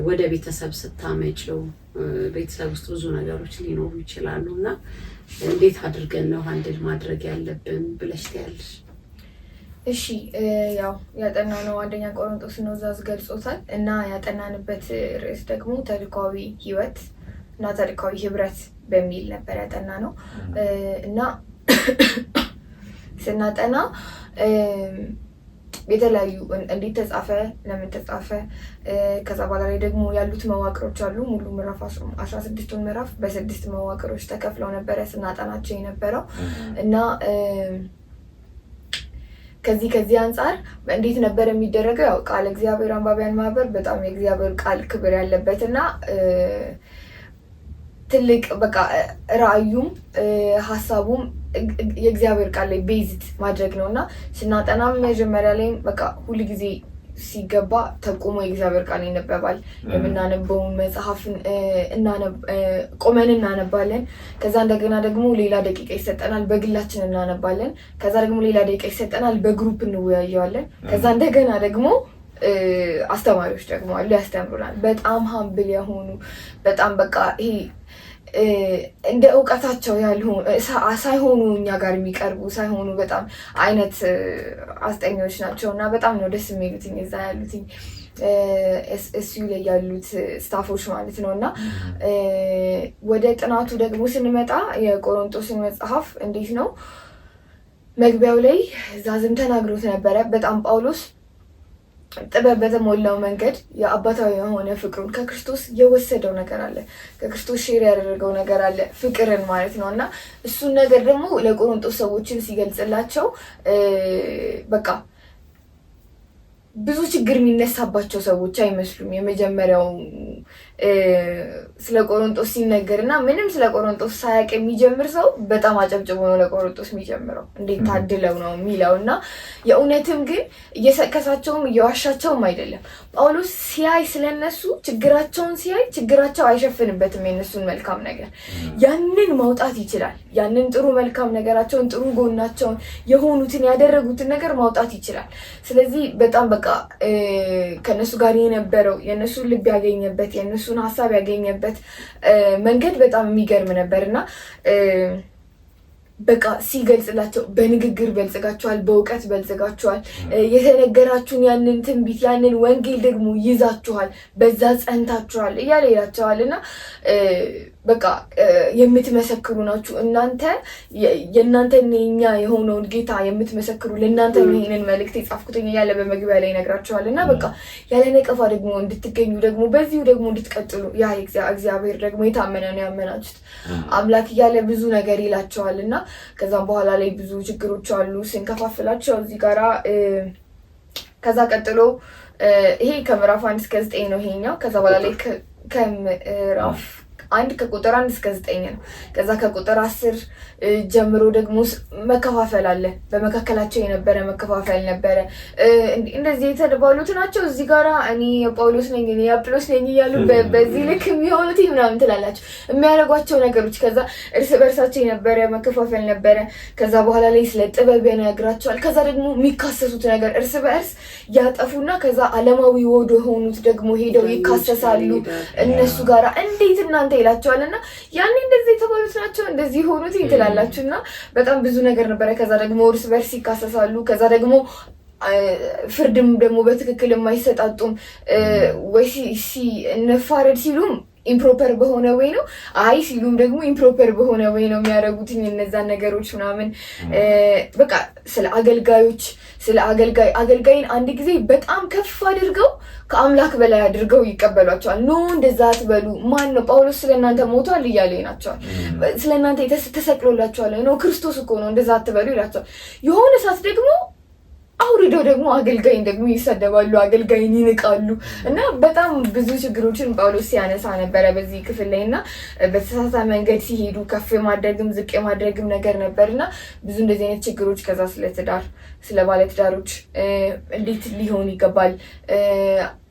ወደ ቤተሰብ ስታመጪው ቤተሰብ ውስጥ ብዙ ነገሮች ሊኖሩ ይችላሉ እና እንዴት አድርገን ነው ሃንድል ማድረግ ያለብን ብለሽ ትያለሽ? እሺ ያው ያጠናነው አንደኛ ቆሮንቶስ ነው፣ እዛዝ ገልጾታል። እና ያጠናንበት ርዕስ ደግሞ ታሪካዊ ህይወት እና ታሪካዊ ህብረት በሚል ነበር ያጠናነው። እና ስናጠና የተለያዩ እንዴት ተጻፈ፣ ለምን ተጻፈ፣ ከዛ በኋላ ላይ ደግሞ ያሉት መዋቅሮች አሉ። ሙሉ ምዕራፍ 16ቱን ምዕራፍ በ6 መዋቅሮች ተከፍለው ነበረ ስናጠናቸው የነበረው እና ከዚህ አንጻር እንዴት ነበር የሚደረገው? ያው ቃል እግዚአብሔር አንባቢያን ማህበር በጣም የእግዚአብሔር ቃል ክብር ያለበት እና ትልቅ በቃ ራእዩም ሀሳቡም የእግዚአብሔር ቃል ላይ ቤዝድ ማድረግ ነው እና ስናጠናም መጀመሪያ ላይ በቃ ሁል ጊዜ ሲገባ ተቆሞ የእግዚአብሔር ቃል ይነበባል። የምናነበውን መጽሐፍን ቆመን እናነባለን። ከዛ እንደገና ደግሞ ሌላ ደቂቃ ይሰጠናል፣ በግላችን እናነባለን። ከዛ ደግሞ ሌላ ደቂቃ ይሰጠናል፣ በግሩፕ እንወያየዋለን። ከዛ እንደገና ደግሞ አስተማሪዎች ደግሞ አሉ ያስተምሩናል። በጣም ሀምብል የሆኑ በጣም በቃ ይሄ እንደ እውቀታቸው ሳይሆኑ እኛ ጋር የሚቀርቡ ሳይሆኑ በጣም አይነት አስጠኞች ናቸው እና በጣም ነው ደስ የሚሉትኝ እዛ ያሉትኝ እሱ ላይ ያሉት ስታፎች ማለት ነው። እና ወደ ጥናቱ ደግሞ ስንመጣ የቆሮንቶስን መጽሐፍ እንዴት ነው መግቢያው ላይ ዛዝም ተናግሮት ነበረ። በጣም ጳውሎስ ጥበብ በተሞላው መንገድ የአባታዊ የሆነ ፍቅሩን ከክርስቶስ የወሰደው ነገር አለ፣ ከክርስቶስ ሼር ያደረገው ነገር አለ፣ ፍቅርን ማለት ነው። እና እሱን ነገር ደግሞ ለቆሮንቶስ ሰዎችን ሲገልጽላቸው በቃ ብዙ ችግር የሚነሳባቸው ሰዎች አይመስሉም። የመጀመሪያው ስለ ቆሮንቶስ ሲነገር እና ምንም ስለ ቆሮንቶስ ሳያውቅ የሚጀምር ሰው በጣም አጨብጭቦ ነው ለቆሮንቶስ የሚጀምረው። እንዴት ታድለው ነው የሚለው እና የእውነትም ግን እየሰከሳቸውም እየዋሻቸውም አይደለም። ጳውሎስ ሲያይ ስለነሱ ችግራቸውን ሲያይ ችግራቸው አይሸፍንበትም የነሱን መልካም ነገር። ያንን ማውጣት ይችላል። ያንን ጥሩ መልካም ነገራቸውን፣ ጥሩ ጎናቸውን፣ የሆኑትን ያደረጉትን ነገር ማውጣት ይችላል። ስለዚህ በጣም በቃ ከነሱ ጋር የነበረው የነሱን ልብ ያገኘበት የነሱን ሀሳብ ያገኘበት መንገድ በጣም የሚገርም ነበር እና በቃ ሲገልጽላቸው በንግግር በልጽጋቸዋል፣ በእውቀት በልጽጋቸዋል፣ የተነገራችሁን ያንን ትንቢት ያንን ወንጌል ደግሞ ይዛችኋል፣ በዛ ጸንታችኋል እያለ ይላቸዋል እና በቃ የምትመሰክሩ ናችሁ እናንተ የእናንተን የኛ የሆነውን ጌታ የምትመሰክሩ ለእናንተ ይሄንን መልእክት የጻፍኩትኝ እያለ በመግቢያ ላይ ይነግራቸዋል እና በቃ ያለ ነቀፋ ደግሞ እንድትገኙ ደግሞ በዚሁ ደግሞ እንድትቀጥሉ ያ እግዚአብሔር ደግሞ የታመነ ነው ያመናችሁት አምላክ እያለ ብዙ ነገር ይላቸዋል እና ከዛም በኋላ ላይ ብዙ ችግሮች አሉ ስንከፋፍላቸው እዚህ ጋራ ከዛ ቀጥሎ ይሄ ከምዕራፍ 1 እስከ 9 ነው ይሄኛው። ከዛ በኋላ ላይ ከምዕራፍ 1 ከቁጥር 1 እስከ 9 ነው። ከዛ ከቁጥር 10 ጀምሮ ደግሞ መከፋፈል አለ። በመካከላቸው የነበረ መከፋፈል ነበረ። እንደዚህ የተባሉት ናቸው እዚህ ጋራ እኔ የጳውሎስ ነኝ እኔ የአጵሎስ ነኝ እያሉ በዚህ ልክ የሚሆኑት ምናምን ትላላችሁ የሚያደርጓቸው ነገሮች። ከዛ እርስ በርሳቸው የነበረ መከፋፈል ነበረ። ከዛ በኋላ ላይ ስለ ጥበብ ያነግራቸዋል። ከዛ ደግሞ የሚካሰሱት ነገር እርስ በእርስ ያጠፉና ከዛ ዓለማዊ ወደ ሆኑት ደግሞ ሄደው ይካሰሳሉ እነሱ ጋራ እንዴት እናንተ ይላቸዋል እና ያኔ እንደዚህ የተባሉት ናቸው እንደዚህ ሆኑት ይላላችሁ እና በጣም ብዙ ነገር ነበረ። ከዛ ደግሞ እርስ በርስ ይካሰሳሉ። ከዛ ደግሞ ፍርድም ደግሞ በትክክል የማይሰጣጡም ወይ እንፋረድ ሲሉም ኢምፕሮፐር በሆነ ወይ ነው፣ አይ ሲሉም ደግሞ ኢምፕሮፐር በሆነ ወይ ነው የሚያደርጉት እነዛን ነገሮች ምናምን። በቃ ስለ አገልጋዮች ስለ አገልጋይን አንድ ጊዜ በጣም ከፍ አድርገው ከአምላክ በላይ አድርገው ይቀበሏቸዋል። ኖ እንደዛ አትበሉ፣ ማን ነው ጳውሎስ ስለእናንተ ሞቷል እያለ ይናቸዋል። ስለእናንተ ተሰቅሎላቸዋል፣ ኖ ክርስቶስ እኮ ነው እንደዛ አትበሉ ይላቸዋል። የሆነ ሰዓት ደግሞ አውርደው ደግሞ አገልጋይን ደግሞ ይሰደባሉ፣ አገልጋይን ይንቃሉ እና በጣም ብዙ ችግሮችን ጳውሎስ ሲያነሳ ነበረ በዚህ ክፍል ላይ እና በተሳሳተ መንገድ ሲሄዱ ከፍ የማድረግም ዝቅ የማድረግም ነገር ነበር እና ብዙ እንደዚህ አይነት ችግሮች። ከዛ ስለ ትዳር ስለ ባለትዳሮች እንዴት ሊሆን ይገባል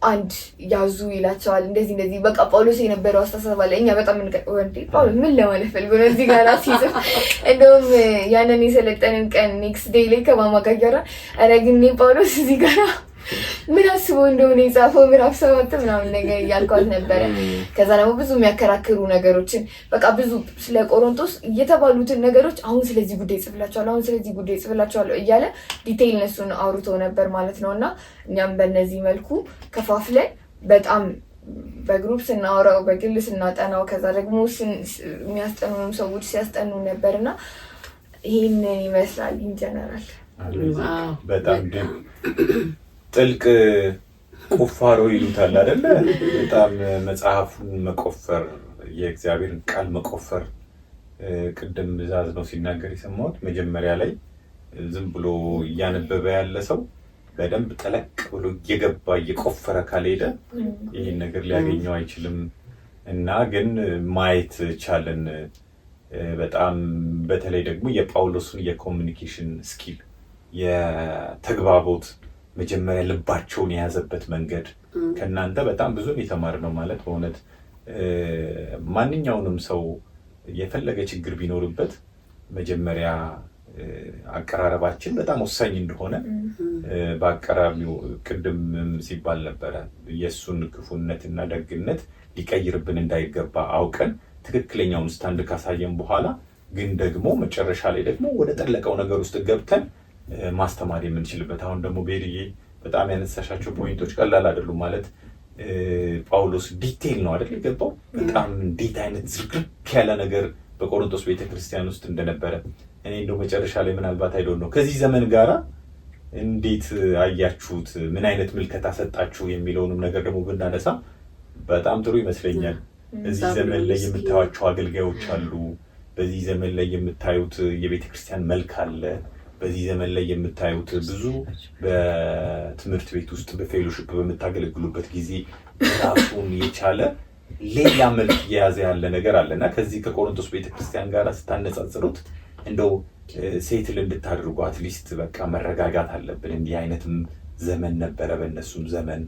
አንድ ያዙ ይላቸዋል። እንደዚህ በቃ ጳውሎስ የነበረው አስተሳሰብ አለ። እኛ በጣም እንቀወንዴ ጳውሎስ ምን ለማለት ፈልጎ ነው እዚህ ጋር ሲጽፍ። እንደውም ያንን የሰለጠንን ቀን ኔክስት ዴይ ላይ ከማማ ጋር ኧረ ግን ጳውሎስ እዚህ ጋር ምን አስበው እንደሆነ የጻፈው ምዕራፍ 7 ምናምን ነገር እያልኳት ነበረ። ከዛ ደግሞ ብዙ የሚያከራክሩ ነገሮችን በቃ ብዙ ስለ ቆሮንቶስ እየተባሉትን ነገሮች አሁን ስለዚህ ጉዳይ ጽፍላችኋለሁ፣ አሁን ስለዚህ ጉዳይ ጽፍላችኋለሁ እያለ ዲቴይል እነሱን አውርቶ ነበር ማለት ነው። እና እኛም በእነዚህ መልኩ ከፋፍለን በጣም በግሩፕ ስናወራው በግል ስናጠናው ከዛ ደግሞ የሚያስጠኑንም ሰዎች ሲያስጠኑ ነበርና ይህንን ይመስላል ኢንጀነራል። በጣም ጥልቅ ቁፋሮ ይሉታል አይደለ? በጣም መጽሐፉን መቆፈር፣ የእግዚአብሔርን ቃል መቆፈር። ቅድም ብዛዝ ነው ሲናገር የሰማሁት መጀመሪያ ላይ ዝም ብሎ እያነበበ ያለ ሰው በደንብ ጠለቅ ብሎ እየገባ እየቆፈረ ካልሄደ ይህን ነገር ሊያገኘው አይችልም። እና ግን ማየት ቻለን። በጣም በተለይ ደግሞ የጳውሎስን የኮሚኒኬሽን ስኪል የተግባቦት መጀመሪያ ልባቸውን የያዘበት መንገድ ከእናንተ በጣም ብዙ የተማርነው ማለት በእውነት ማንኛውንም ሰው የፈለገ ችግር ቢኖርበት መጀመሪያ አቀራረባችን በጣም ወሳኝ እንደሆነ በአቀራቢው ቅድም ሲባል ነበረ። የእሱን ክፉነትና ደግነት ሊቀይርብን እንዳይገባ አውቀን ትክክለኛውን ስታንድ ካሳየን በኋላ ግን ደግሞ መጨረሻ ላይ ደግሞ ወደ ጠለቀው ነገር ውስጥ ገብተን ማስተማር የምንችልበት። አሁን ደግሞ ቤርዬ በጣም ያነሳሻቸው ፖይንቶች ቀላል አይደሉም። ማለት ጳውሎስ ዲቴይል ነው አይደል የገባው። በጣም እንዴት አይነት ዝርክርክ ያለ ነገር በቆሮንቶስ ቤተክርስቲያን ውስጥ እንደነበረ እኔ እንደው መጨረሻ ላይ ምናልባት አይዶን ነው ከዚህ ዘመን ጋራ እንዴት አያችሁት፣ ምን አይነት ምልከታ ሰጣችሁ የሚለውንም ነገር ደግሞ ብናነሳ በጣም ጥሩ ይመስለኛል። እዚህ ዘመን ላይ የምታዩቸው አገልጋዮች አሉ። በዚህ ዘመን ላይ የምታዩት የቤተክርስቲያን መልክ አለ። በዚህ ዘመን ላይ የምታዩት ብዙ በትምህርት ቤት ውስጥ በፌሎሺፕ በምታገለግሉበት ጊዜ ራሱን የቻለ ሌላ መልክ እየያዘ ያለ ነገር አለና ከዚህ ከቆሮንቶስ ቤተክርስቲያን ጋር ስታነጻጽሩት እንደው ሴትል እንድታደርጉ አትሊስት በቃ መረጋጋት አለብን እንዲህ አይነትም ዘመን ነበረ በእነሱም ዘመን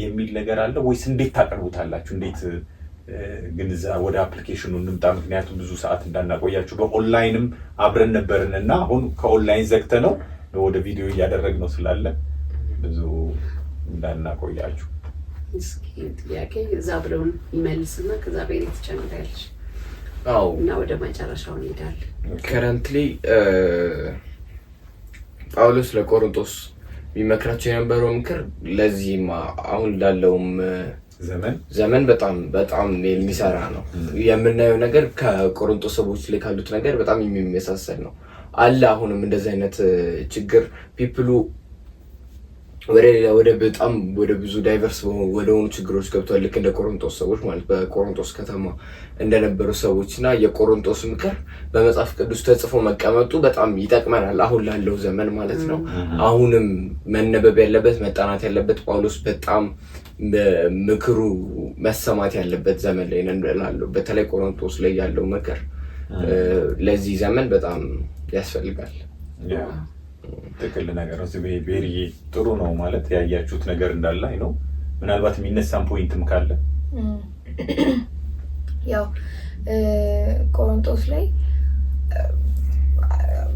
የሚል ነገር አለ ወይስ እንዴት ታቀርቡታላችሁ? እንዴት ግን እዛ ወደ አፕሊኬሽኑ እንምጣ። ምክንያቱም ብዙ ሰዓት እንዳናቆያችሁ በኦንላይንም አብረን ነበርን እና አሁን ከኦንላይን ዘግተነው ወደ ቪዲዮ እያደረግነው ስላለ ብዙ እንዳናቆያችሁ። እስኪ ጥያቄ እዛ ብለውን ይመልስና ከዛ ቤት ትጨምሪያለሽ። አዎ እና ወደ መጨረሻው እንሄዳለን። ከረንትሊ ጳውሎስ ለቆሮንቶስ የሚመክራቸው የነበረው ምክር ለዚህም አሁን ላለውም ዘመን በጣም በጣም የሚሰራ ነው። የምናየው ነገር ከቆሮንቶስ ሰዎች ላይ ካሉት ነገር በጣም የሚመሳሰል ነው አለ። አሁንም እንደዚህ አይነት ችግር ፒፕሉ ወደ በጣም ወደ ብዙ ዳይቨርስ ወደ ሆኑ ችግሮች ገብቷል። ልክ እንደ ቆሮንቶስ ሰዎች ማለት በቆሮንቶስ ከተማ እንደነበሩ ሰዎችና የቆሮንቶስ ምክር በመጽሐፍ ቅዱስ ተጽፎ መቀመጡ በጣም ይጠቅመናል አሁን ላለው ዘመን ማለት ነው። አሁንም መነበብ ያለበት መጣናት ያለበት ጳውሎስ በጣም ምክሩ መሰማት ያለበት ዘመን ላይ ነን እላለሁ። በተለይ ቆሮንቶስ ላይ ያለው ምክር ለዚህ ዘመን በጣም ያስፈልጋል። ትክክል ነገር ነው። ቤሪዬ ጥሩ ነው ማለት ያያችሁት ነገር እንዳለ አይ ነው። ምናልባት የሚነሳም ፖይንትም ካለ ያው ቆሮንቶስ ላይ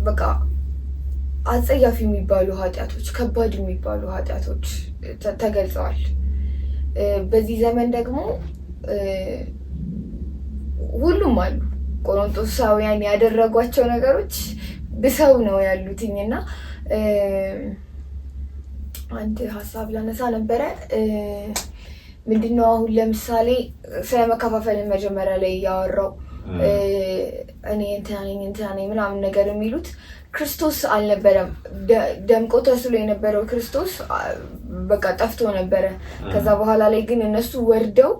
በቃ አጸያፊ የሚባሉ ኃጢአቶች፣ ከባድ የሚባሉ ኃጢአቶች ተገልጸዋል። በዚህ ዘመን ደግሞ ሁሉም አሉ። ቆሮንቶሳውያን ያደረጓቸው ነገሮች ብሰው ነው ያሉትኝና አንድ ሀሳብ ላነሳ ነበረ። ምንድነው አሁን ለምሳሌ ስለ መከፋፈልን መጀመሪያ ላይ ያወራው እኔ እንትና ነኝ ምናምን ነገር የሚሉት ክርስቶስ አልነበረም። ደምቆ ተስሎ የነበረው ክርስቶስ በቃ ጠፍቶ ነበረ። ከዛ በኋላ ላይ ግን እነሱ ወርደው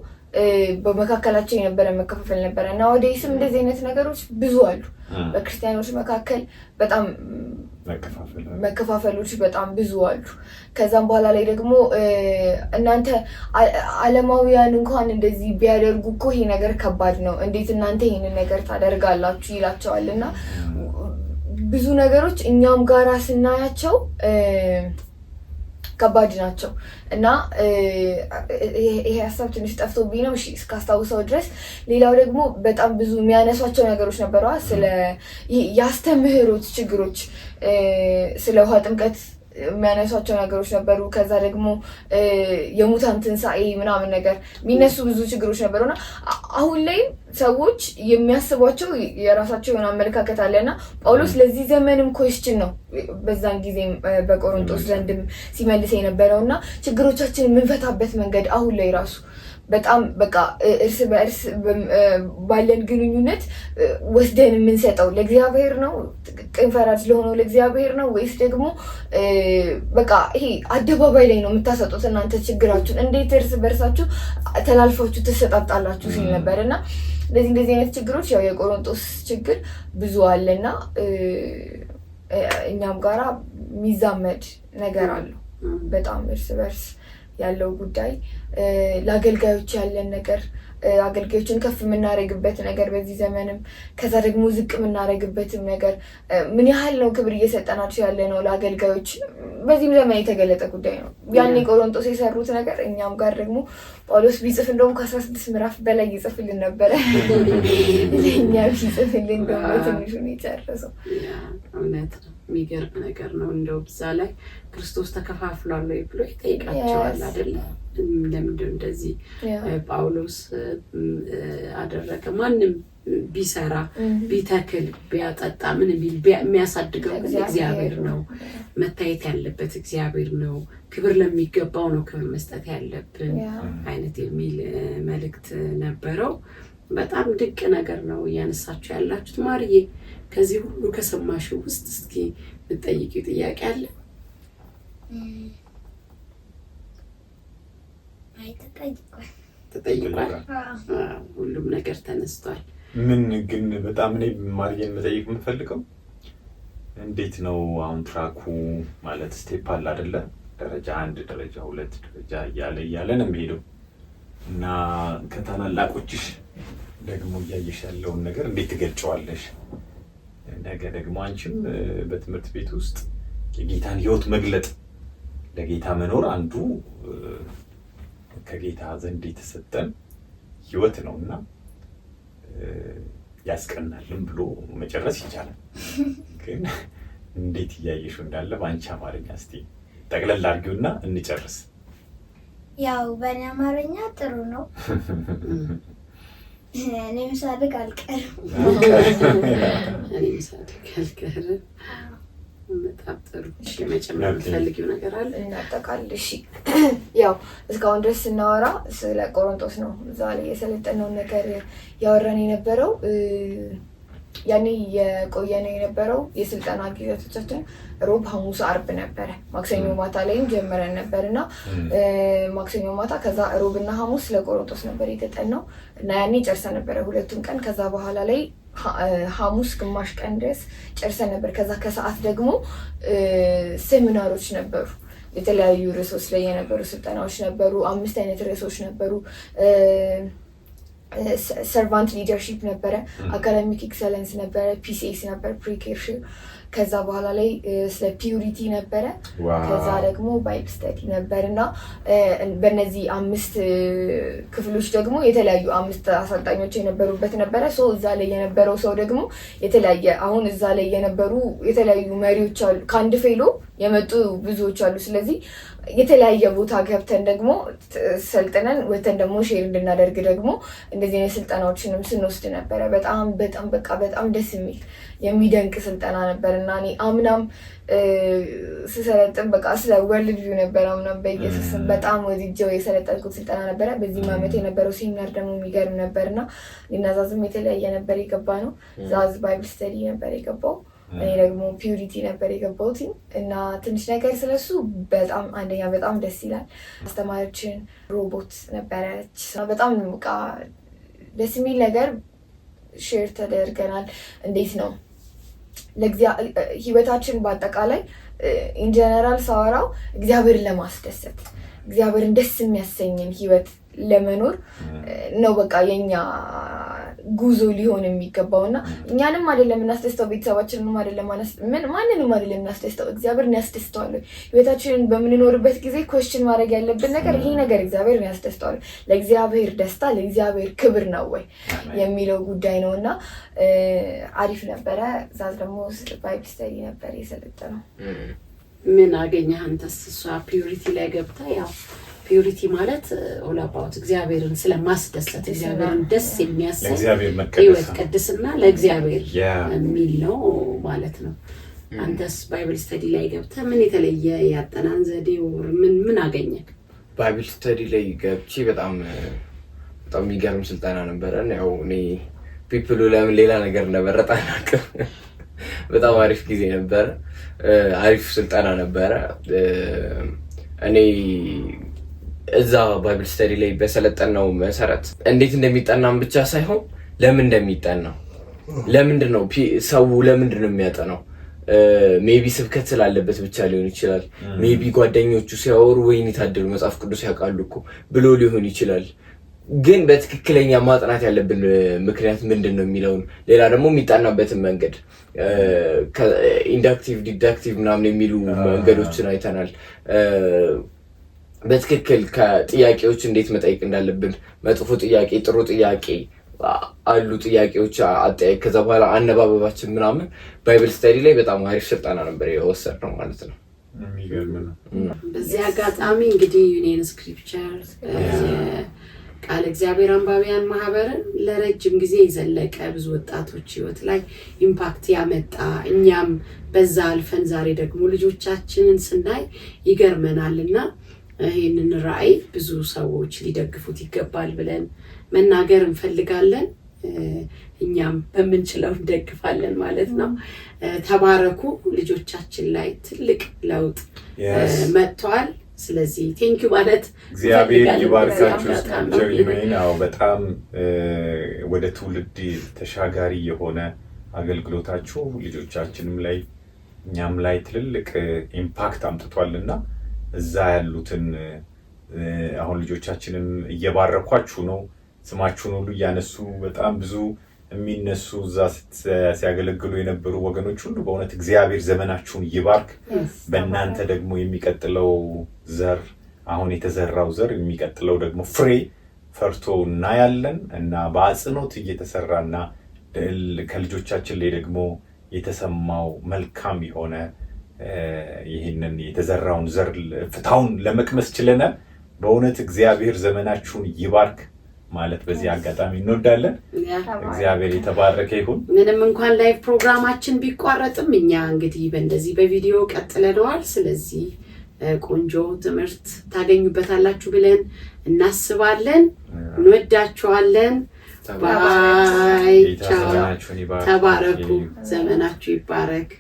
በመካከላቸው የነበረ መከፋፈል ነበረ እና ወደይስም እንደዚህ አይነት ነገሮች ብዙ አሉ። በክርስቲያኖች መካከል በጣም መከፋፈሎች በጣም ብዙ አሉ። ከዛም በኋላ ላይ ደግሞ እናንተ ዓለማውያን እንኳን እንደዚህ ቢያደርጉ እኮ ይሄ ነገር ከባድ ነው፣ እንዴት እናንተ ይሄንን ነገር ታደርጋላችሁ ይላቸዋል። እና ብዙ ነገሮች እኛም ጋራ ስናያቸው ከባድ ናቸው እና ይሄ ሀሳብ ትንሽ ጠፍቶብኝ ነው እስካስታውሰው ድረስ። ሌላው ደግሞ በጣም ብዙ የሚያነሷቸው ነገሮች ነበሩ። ስለ የአስተምህሮት ችግሮች፣ ስለ ውሃ ጥምቀት የሚያነሷቸው ነገሮች ነበሩ። ከዛ ደግሞ የሙታን ትንሣኤ ምናምን ነገር የሚነሱ ብዙ ችግሮች ነበሩና አሁን ላይ ሰዎች የሚያስቧቸው የራሳቸው የሆነ አመለካከት አለና ጳውሎስ ለዚህ ዘመንም ኮስችን ነው በዛን ጊዜ በቆሮንቶስ ዘንድም ሲመልስ የነበረውና ችግሮቻችንን የምንፈታበት መንገድ አሁን ላይ ራሱ በጣም በቃ እርስ በእርስ ባለን ግንኙነት ወስደን የምንሰጠው ለእግዚአብሔር ነው፣ ቅን ፈራጅ ለሆነው ለእግዚአብሔር ነው ወይስ ደግሞ በቃ ይሄ አደባባይ ላይ ነው የምታሰጡት እናንተ ችግራችሁን እንዴት እርስ በእርሳችሁ ተላልፋችሁ ትሰጣጣላችሁ ሲል ነበርና እንደዚህ አይነት ችግሮች ያው የቆሮንቶስ ችግር ብዙ አለና እኛም ጋራ የሚዛመድ ነገር አለው በጣም እርስ በርስ ያለው ጉዳይ ለአገልጋዮች ያለን ነገር አገልጋዮችን ከፍ የምናደርግበት ነገር በዚህ ዘመንም ከዛ ደግሞ ዝቅ የምናደርግበትም ነገር ምን ያህል ነው ክብር እየሰጠናቸው ያለ ነው ለአገልጋዮች በዚህም ዘመን የተገለጠ ጉዳይ ነው። ያኔ ቆሮንቶስ የሰሩት ነገር እኛም ጋር ደግሞ ጳውሎስ ቢጽፍ እንደውም ከ16 ምዕራፍ በላይ ይጽፍልን ነበረ። ለእኛ ቢጽፍልን ደግሞ ትንሹ ነው የጨረሰው። እውነት ነው። የሚገርም ነገር ነው። እንደው ብዛ ላይ ክርስቶስ ተከፋፍሏል ወይ ብሎ ይጠይቃቸዋል አይደለ? ለምንድን እንደዚህ ጳውሎስ አደረገ? ማንም ቢሰራ ቢተክል ቢያጠጣ ምን የሚያሳድገው እግዚአብሔር ነው። መታየት ያለበት እግዚአብሔር ነው። ክብር ለሚገባው ነው ክብር መስጠት ያለብን አይነት የሚል መልእክት ነበረው። በጣም ድንቅ ነገር ነው እያነሳችሁ ያላችሁት። ማርዬ ከዚህ ሁሉ ከሰማሽው ውስጥ እስኪ ልጠይቂው ጥያቄ አለ? ተጠይቋል። ሁሉም ነገር ተነስቷል። ምን ግን በጣም እኔ ማርዬን መጠየቅ የምፈልገው እንዴት ነው አሁን ትራኩ ማለት ስቴፕ አለ አይደለ? ደረጃ 1 ደረጃ 2 ደረጃ እያለ ነው የሚሄደው እና ከታላላቆችሽ ደግሞ እያየሽ ያለውን ነገር እንዴት ትገልጨዋለሽ? ነገ ደግሞ አንቺም በትምህርት ቤት ውስጥ የጌታን ሕይወት መግለጥ ለጌታ መኖር አንዱ ከጌታ ዘንድ የተሰጠን ሕይወት ነውና ያስቀናልም ብሎ መጨረስ ይቻላል። ግን እንዴት እያየሽው እንዳለ በአንቺ አማርኛ እስቲ ጠቅለል አድርጊውና እንጨርስ። ያው በእኔ አማርኛ ጥሩ ነው። እኔም ሳድግ አልቀርም። በጣም ጥሩ። እሺ መጨመር የምትፈልጊው ነገር አለ? እናጠቃል። እሺ ያው እስካሁን ድረስ ስናወራ ስለ ቆሮንቶስ ነው። እዛ ላይ የሰለጠነውን ነገር ያወራን የነበረው ያኔ የቆየነው የነበረው የስልጠና ጊዜያቶቻችን ሮብ፣ ሐሙስ፣ አርብ ነበረ። ማክሰኞ ማታ ላይም ጀመረን ነበርና ማክሰኞ ማታ ከዛ ሮብና ሐሙስ ለቆሮንቶስ ነበር የተጠናው እና ያኔ ጨርሰን ነበረ ሁለቱም ቀን። ከዛ በኋላ ላይ ሐሙስ ግማሽ ቀን ድረስ ጨርሰን ነበር። ከዛ ከሰዓት ደግሞ ሴሚናሮች ነበሩ። የተለያዩ ርዕሶች ላይ የነበሩ ስልጠናዎች ነበሩ። 5 አይነት ርዕሶች ነበሩ። ሰርቫንት ሊደርሺፕ ነበረ፣ አካዳሚክ ኤክሰለንስ ነበረ፣ ፒሲኤስ ነበር፣ ፕሪኬርሽን። ከዛ በኋላ ላይ ስለ ፒዩሪቲ ነበረ። ከዛ ደግሞ ባይብል ስተዲ ነበር እና በእነዚህ 5 ክፍሎች ደግሞ የተለያዩ 5 አሰልጣኞች የነበሩበት ነበረ። እዛ ላይ የነበረው ሰው ደግሞ የተለያየ አሁን እዛ ላይ የነበሩ የተለያዩ መሪዎች አሉ። ከአንድ ፌሎ የመጡ ብዙዎች አሉ። ስለዚህ የተለያየ ቦታ ገብተን ደግሞ ሰልጥነን ወተን ደግሞ ሼር እንድናደርግ ደግሞ እንደዚህ አይነት ስልጠናዎችንም ስንወስድ ነበረ። በጣም ደስ የሚል የሚደንቅ ስልጠና ነበር እና እኔ አምናም ስሰለጥን በቃ ስለ ወርልድ ቪው ነበር። አምናም በኢየሱስም በጣም ወድጄው የሰለጠንኩት ስልጠና ነበረ። በዚህ ዓመት የነበረው ሴሚናር ደግሞ የሚገርም ነበርና ሊናዛዝም የተለያየ ነበር የገባ ነው። ዛዝ ባይብል ስተዲ ነበር የገባው። እኔ ደግሞ ፒዩሪቲ ነበር የገባሁት እና ትንሽ ነገር ስለሱ በጣም አንደኛ በጣም ደስ ይላል። አስተማሪያችን ሮቦት ነበረች። በጣም በቃ ደስ የሚል ነገር ሼር ተደርገናል። እንዴት ነው ህይወታችን በአጠቃላይ ኢንጀነራል ሳወራው እግዚአብሔርን ለማስደሰት እግዚአብሔርን ደስ የሚያሰኝን ህይወት ለመኖር ነው በቃ የኛ ጉዞ ሊሆን የሚገባው እና እኛንም አይደለም እናስደስተው፣ ቤተሰባችንንም አይደለም ማንንም አይደለም እናስደስተው፣ እግዚአብሔርን ያስደስተዋል። ህይወታችንን በምንኖርበት ጊዜ ኮስችን ማድረግ ያለብን ነገር ይሄ ነገር እግዚአብሔርን ያስደስተዋል፣ ለእግዚአብሔር ደስታ ለእግዚአብሔር ክብር ነው ወይ የሚለው ጉዳይ ነው እና አሪፍ ነበረ። ዛዝ ደግሞ ባይብል ስተዲ ነበር የሰለጠነው። ምን አገኘህ አንተስ? እሷ ፒዩሪቲ ላይ ገብታ ያው ፒዩሪቲ ማለት ኦል አባውት እግዚአብሔርን ስለማስደሰት እግዚአብሔርን ደስ የሚያሰኝ ህይወት ቅድስና ለእግዚአብሔር የሚል ነው ማለት ነው። አንተስ ባይብል ስተዲ ላይ ገብተህ ምን የተለየ ያጠናን ዘዴ ምን አገኘህ? ባይብል ስተዲ ላይ ገብቼ በጣም የሚገርም ስልጠና ነበረን። ያው እኔ ፒፕሉ ለምን ሌላ ነገር እንደመረጠ አናውቅም። በጣም አሪፍ ጊዜ ነበረ። አሪፍ ስልጠና ነበረ። እኔ እዛ ባይብል ስተዲ ላይ በሰለጠነው መሰረት እንዴት እንደሚጠናም ብቻ ሳይሆን ለምን እንደሚጠናው ለምንድን ነው ሰው ለምንድን ነው የሚያጠናው? ሜቢ ስብከት ስላለበት ብቻ ሊሆን ይችላል። ሜቢ ጓደኞቹ ሲያወሩ ወይኔ ታደሉ መጽሐፍ ቅዱስ ያውቃሉ እኮ ብሎ ሊሆን ይችላል። ግን በትክክለኛ ማጥናት ያለብን ምክንያት ምንድን ነው የሚለውን ሌላ ደግሞ የሚጠናበትን መንገድ ኢንዳክቲቭ ዲዳክቲቭ ምናምን የሚሉ መንገዶችን አይተናል። በትክክል ከጥያቄዎች እንዴት መጠየቅ እንዳለብን መጥፎ ጥያቄ፣ ጥሩ ጥያቄ አሉ ጥያቄዎች አጠያየቅ፣ ከዛ በኋላ አነባበባችን ምናምን ባይብል ስተዲ ላይ በጣም አሪፍ ስልጠና ነበር የወሰድነው ማለት ነው። በዚህ አጋጣሚ እንግዲህ ዩኒየን ስክሪፕቸር ቃል እግዚአብሔር አንባቢያን ማህበርን ለረጅም ጊዜ የዘለቀ ብዙ ወጣቶች ህይወት ላይ ኢምፓክት ያመጣ እኛም በዛ አልፈን ዛሬ ደግሞ ልጆቻችንን ስናይ ይገርመናልና ይህንን ራዕይ ብዙ ሰዎች ሊደግፉት ይገባል ብለን መናገር እንፈልጋለን። እኛም በምንችለው እንደግፋለን ማለት ነው። ተባረኩ። ልጆቻችን ላይ ትልቅ ለውጥ መጥቷል። ስለዚህ ቴንክ ዩ ማለት እግዚአብሔር ይባርካችሁ። ጀሪሜናው በጣም ወደ ትውልድ ተሻጋሪ የሆነ አገልግሎታችሁ ልጆቻችንም ላይ እኛም ላይ ትልልቅ ኢምፓክት አምጥቷልና እዛ ያሉትን አሁን ልጆቻችንን እየባረኳችሁ ነው። ስማችሁን ሁሉ እያነሱ በጣም ብዙ የሚነሱ እዛ ሲያገለግሉ የነበሩ ወገኖች ሁሉ በእውነት እግዚአብሔር ዘመናችሁን ይባርክ። በእናንተ ደግሞ የሚቀጥለው ዘር አሁን የተዘራው ዘር የሚቀጥለው ደግሞ ፍሬ ፈርቶ እናያለን እና በአጽንኦት እየተሰራና ከልጆቻችን ላይ ደግሞ የተሰማው መልካም የሆነ ይህንን የተዘራውን ዘር ፍታውን ለመቅመስ ችለናል። በእውነት እግዚአብሔር ዘመናችሁን ይባርክ ማለት በዚህ አጋጣሚ እንወዳለን። እግዚአብሔር የተባረከ ይሁን። ምንም እንኳን ላይቭ ፕሮግራማችን ቢቋረጥም እኛ እንግዲህ በእንደዚህ በቪዲዮ ቀጥለናል። ስለዚህ ቆንጆ ትምህርት ታገኙበታላችሁ ብለን እናስባለን። እንወዳችኋለን። ባይ ቻው። ተባረኩ። ዘመናችሁ ይባረክ።